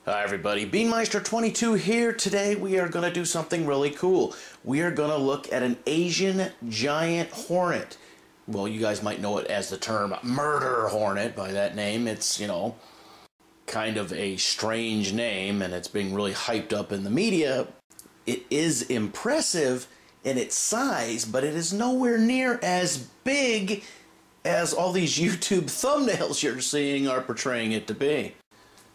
Hi everybody, Beanmeister22 here. Today we are going to do something really cool. We are going to look at an Asian giant hornet. Well, you guys might know it as the term murder hornet by that name. It's, kind of a strange name and it's being really hyped up in the media. It is impressive in its size, but it is nowhere near as big as all these YouTube thumbnails you're seeing are portraying it to be.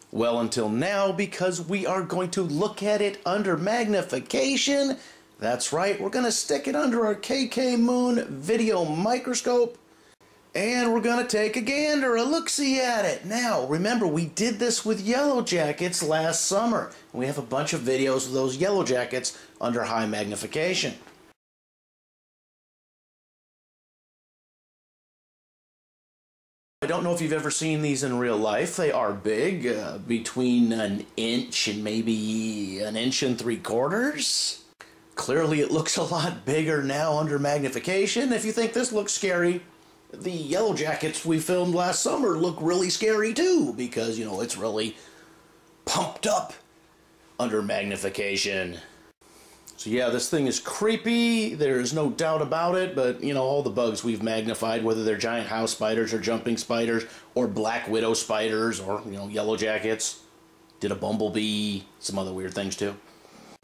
Well, until now, because we are going to look at it under magnification. That's right, we're going to stick it under our KK Moon video microscope, and we're going to take a gander, a look-see at it. Now, remember, we did this with yellow jackets last summer. We have a bunch of videos of those yellow jackets under high magnification. I don't know if you've ever seen these in real life. They are big, between an inch and maybe an inch and 3/4. Clearly it looks a lot bigger now under magnification. If you think this looks scary, the yellow jackets we filmed last summer look really scary too, because, it's really pumped up under magnification. So yeah, this thing is creepy, there's no doubt about it, but all the bugs we've magnified, whether they're giant house spiders or jumping spiders or black widow spiders or, yellow jackets, did a bumblebee, some other weird things too.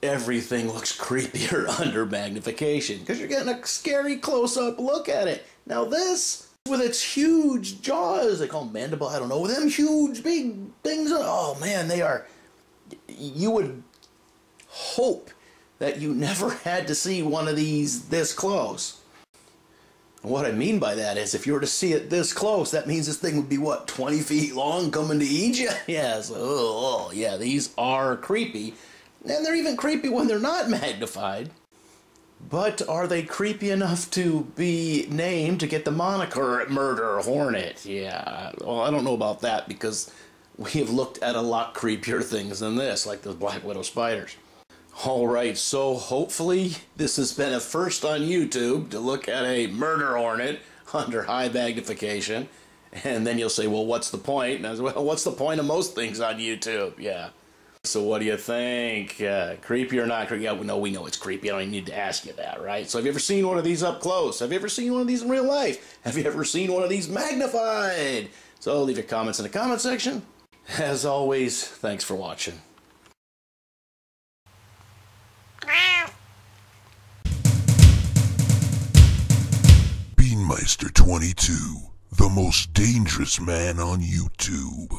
Everything looks creepier under magnification because you're getting a scary close-up look at it. Now this, with its huge jaws, they call them mandible, I don't know, with them huge big things, oh man, they are, you would hope that you never had to see one of these this close. And what I mean by that is, if you were to see it this close, that means this thing would be, what, 20 feet long coming to eat you? Yeah, so, yeah, these are creepy. And they're even creepy when they're not magnified. But are they creepy enough to be named to get the moniker Murder Hornet? Yeah, well, I don't know about that because we have looked at a lot creepier things than this, like the black widow spiders. Alright, so hopefully this has been a first on YouTube to look at a murder hornet under high magnification. And then you'll say, well, what's the point? And I say, well, what's the point of most things on YouTube? Yeah. So what do you think? Creepy or not creepy? Yeah, we know it's creepy. I don't even need to ask you that, right? So have you ever seen one of these up close? Have you ever seen one of these in real life? Have you ever seen one of these magnified? So leave your comments in the comment section. As always, thanks for watching. Beanmeister22, the most dangerous man on YouTube.